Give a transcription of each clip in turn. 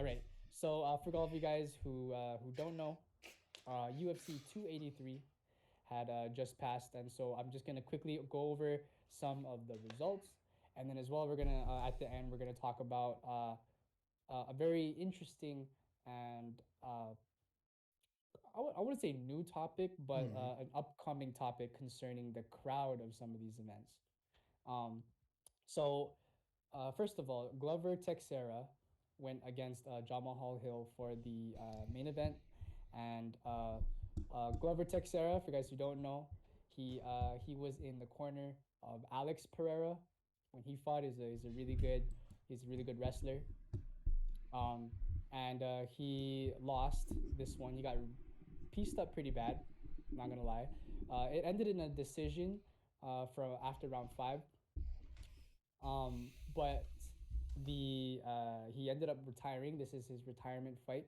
All right. So for all of you guys who don't know, UFC 283 had just passed, and so I'm just gonna quickly go over some of the results, and then as well we're gonna at the end we're gonna talk about a very interesting and I wouldn't say new topic, but Mm. an upcoming topic concerning the crowd of some of these events. Um, so first of all, Glover Texera went against Jamal Hill for the main event, and Glover Texera, for you guys who don't know, he was in the corner of Alex Pereira when he fought. He's a really good wrestler. Um, and he lost this one. He got pieced up pretty bad. Not gonna lie. It ended in a decision from after round 5. But the he ended up retiring. This is his retirement fight.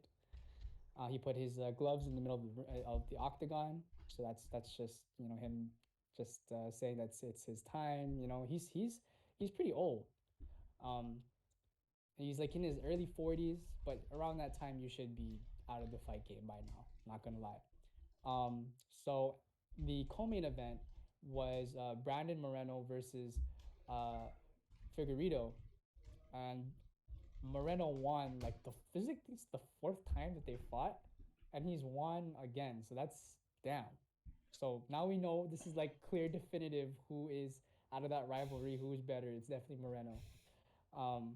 He put his gloves in the middle of the octagon. So that's just him just saying it's his time. He's pretty old. Um, he's like in his early 40s, but around that time you should be out of the fight game by now. Not gonna lie. Um, so the co-main event was Brandon Moreno versus uh, Figueredo, and Moreno won like the physically it's the fourth time that they fought, and he's won again. So that's damn. So now we know this is like clear, definitive who is out of that rivalry, who is better. It's definitely Moreno. Um,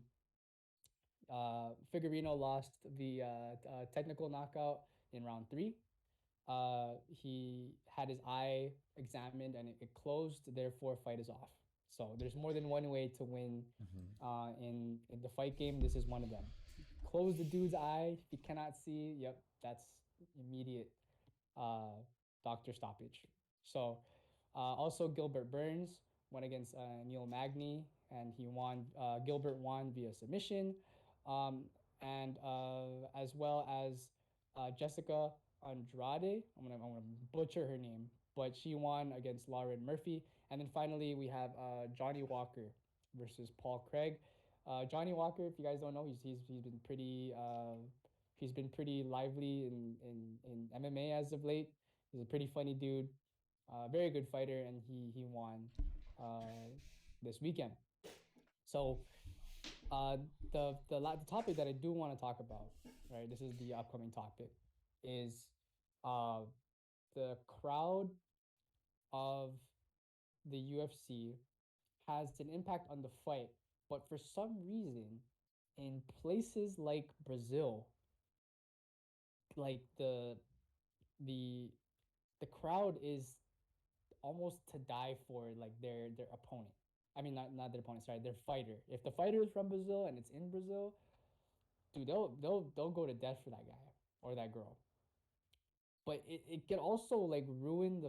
Figueredo lost the technical knockout in round 3. He had his eye examined and it closed, therefore fight is off. So there's more than one way to win Hmm. in the fight game. This is one of them. Close the dude's eye. If you cannot see, yep, that's immediate uh, doctor stoppage. So also Gilbert Burns went against Neil Magny and he won. Gilbert won via submission, um, and as well as Jessica Andrade. I'm gonna butcher her name, but she won against Lauren Murphy. And then finally we have Johnny Walker versus Paul Craig. Johnny Walker, if you guys don't know, he's been pretty lively in MMA as of late. He's a pretty funny dude, very good fighter, and he won uh, this weekend. So uh, the topic that I do want to talk about, right? This is the upcoming topic, is uh, the crowd of the UFC has an impact on the fight, but for some reason, in places like Brazil, like the the crowd is almost to die for like their opponent. I mean, not their opponent. Sorry, their fighter. If the fighter is from Brazil and it's in Brazil, dude, they'll go to death for that guy or that girl. But it can also like ruin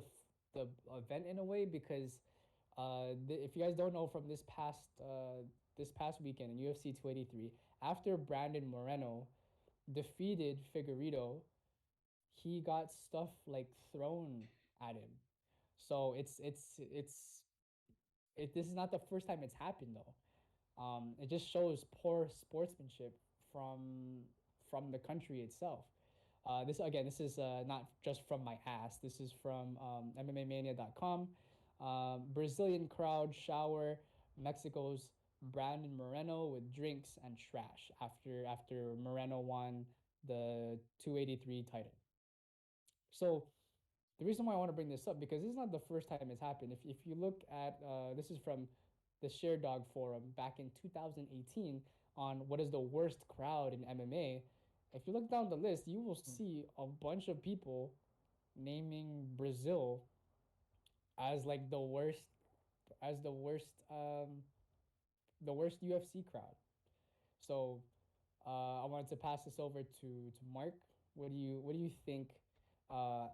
the event in a way because if you guys don't know from this past weekend in UFC 283, after Brandon Moreno defeated Figueredo, he got stuff like thrown at him. So this is not the first time it's happened though. It just shows poor sportsmanship from the country itself. This is not just from my ass. This is from MMAmania.com. Brazilian crowd shower Mexico's Brandon Moreno with drinks and trash after Moreno won the 283 title. So the reason why I want to bring this up because this is not the first time it's happened. If you look at this is from the Share Dog forum back in 2018 on what is the worst crowd in MMA. If you look down the list, you will see a bunch of people naming Brazil as like as the worst UFC crowd. So I wanted to pass this over to Mark. What do you think of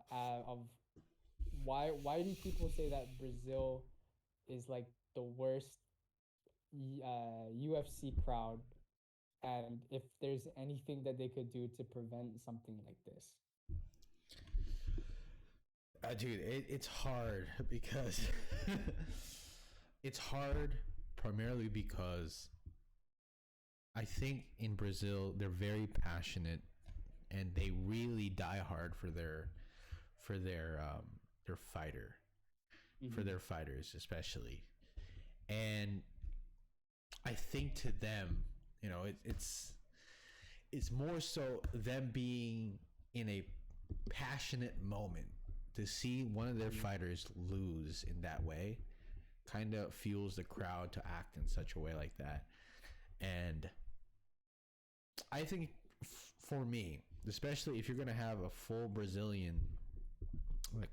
why do people say that Brazil is like the worst UFC crowd, and if there's anything that they could do to prevent something like this? Dude, it's hard because it's hard primarily because I think in Brazil they're very passionate, and they really die hard for their fighter, for Mm-hmm. their fighters especially. And I think to them, it's more so them being in a passionate moment to see one of their Mm-hmm. fighters lose in that way kind of fuels the crowd to act in such a way like that. And I think for me, especially if you're going to have a full Brazilian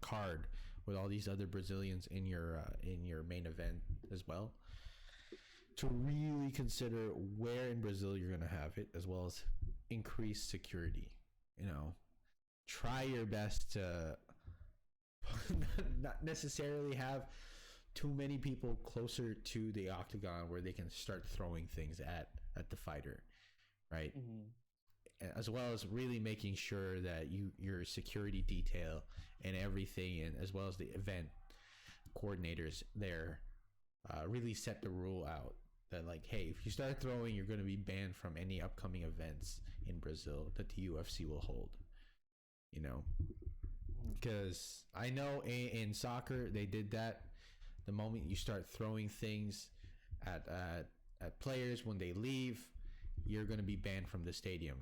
card with all these other Brazilians in your main event as well, to really consider where in Brazil you're going to have it, as well as increase security. You know, try your best to not necessarily have too many people closer to the octagon where they can start throwing things at the fighter, right? Mm-hmm. As well as really making sure that your security detail and everything, and as well as the event coordinators there, really set the rule out that, like, hey, if you start throwing, you're going to be banned from any upcoming events in Brazil that the UFC will hold. You know, because I know in soccer they did that. The moment you start throwing things at players when they leave, you're going to be banned from the stadium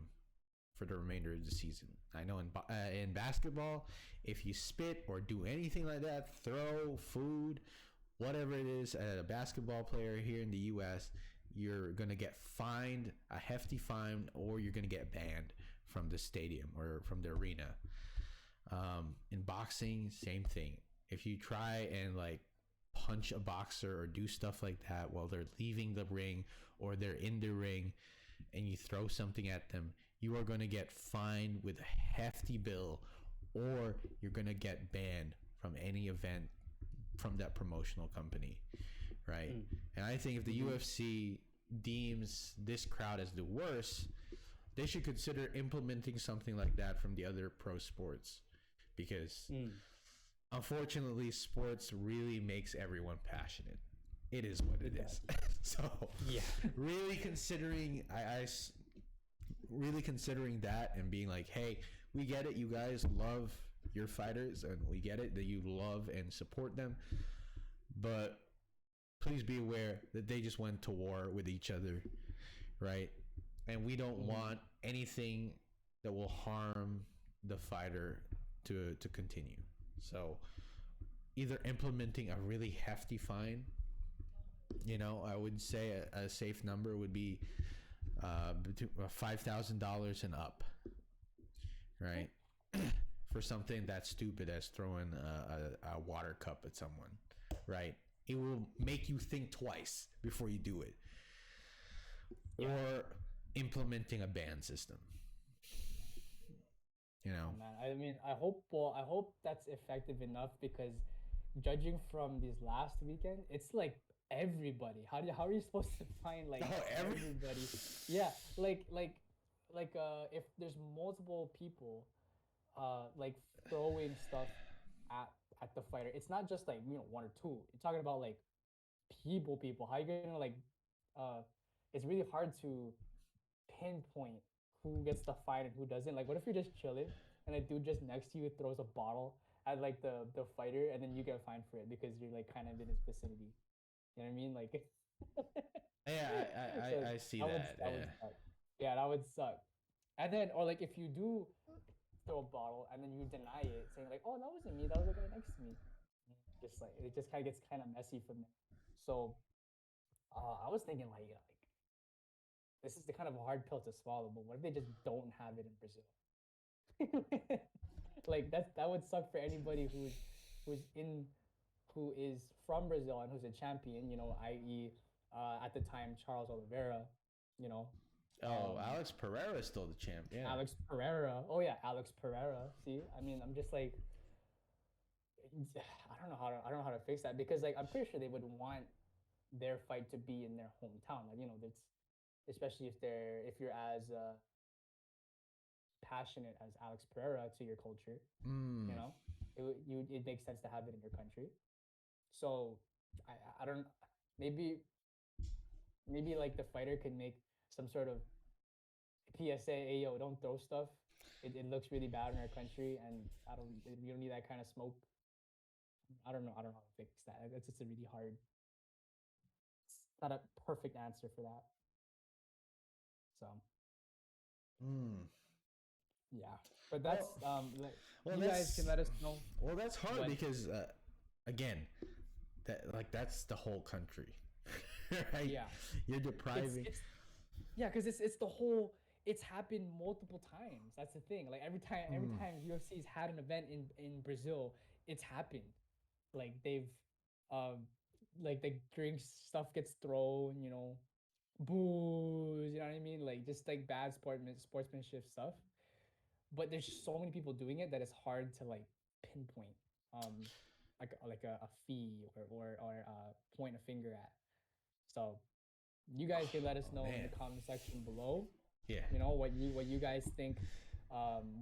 for the remainder of the season. I know in basketball, if you spit or do anything like that, throw food, whatever it is, at a basketball player here in the U.S., you're going to get fined, a hefty fine, or you're going to get banned from the stadium or from the arena. In boxing, same thing. If you try and like punch a boxer or do stuff like that while they're leaving the ring or they're in the ring, and you throw something at them, you are going to get fined with a hefty bill, or you're going to get banned from any event from that promotional company, right? Mm-hmm. And I think if the Mm-hmm. UFC deems this crowd as the worst, they should consider implementing something like that from the other pro sports, because unfortunately sports really makes everyone passionate. It is what it is. So Yeah. really considering really considering that and being like, hey, we get it, you guys love your fighters, and we get it that you love and support them, but please be aware that they just went to war with each other, right? And we don't Mm-hmm. want anything that will harm the fighter to continue. So either implementing a really hefty fine, I would say a safe number would be between $5,000 and up, right? For something that stupid as throwing a water cup at someone, right? It will make you think twice before you do it. Yeah. Or implementing a ban system. Oh, man, I mean, I hope. Well, I hope that's effective enough, because judging from this last weekend, it's like everybody. How are you supposed to find like Oh, everybody? Yeah, if there's multiple people, like throwing stuff at at the fighter, it's not just like one or two. You're talking about like people. How you gonna like, uh, it's really hard to pinpoint who gets the fight and who doesn't. Like, what if you're just chilling and a dude just next to you throws a bottle at like the fighter, and then you get fined for it because you're like kind of in his vicinity. You know what I mean? Like, yeah, so I see that would that. suck. Yeah, that would suck. And then, or like if you do throw a bottle and then you deny it, saying like, "Oh, that wasn't me. That was the guy next to me." Just like it just kind of gets kind of messy from there. So I was thinking like this is the kind of a hard pill to swallow, but what if they just don't have it in Brazil? Like that would suck for anybody who's in who is from Brazil and who's a champion, i.e., at the time Charles Oliveira, you know, Oh, um, Alex Pereira is still the champ. Yeah. Alex Pereira. Oh yeah, Alex Pereira. See, I mean, I'm just like, I don't know how to fix that, because like I'm pretty sure they would want their fight to be in their hometown. Like that's especially if you're as passionate as Alex Pereira to your culture, you Mm. know, it makes sense to have it in your country. So I don't maybe maybe like the fighter could make some sort of PSA, hey, yo, don't throw stuff. It looks really bad in our country, and we don't need that kind of smoke. I don't know how to fix that. It's just a really hard. It's not a perfect answer for that. So Hmm. yeah, but that's well, you guys can let us know. well, that's hard What? because again, that's the whole country, right? Yeah, You're depriving. it's yeah, because it's the whole. It's happened multiple times. That's the thing. Like every Mm. time UFC's had an event in Brazil, it's happened. Like they've, um, like the drinks stuff gets thrown. Booze. You know what I mean? Like just like bad sportsmanship stuff. But there's so many people doing it that it's hard to like pinpoint like a fee or point a finger at. So you guys can let us know in the Man, comment section below. yeah. What you guys think.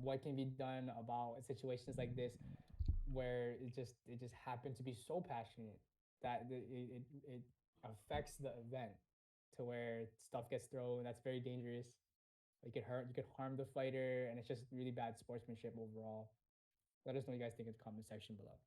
What can be done about situations like this where it just happened to be so passionate that it affects the event to where stuff gets thrown. That's very dangerous. You could harm the fighter, and it's just really bad sportsmanship overall. Let us know what you guys think in the comment section below.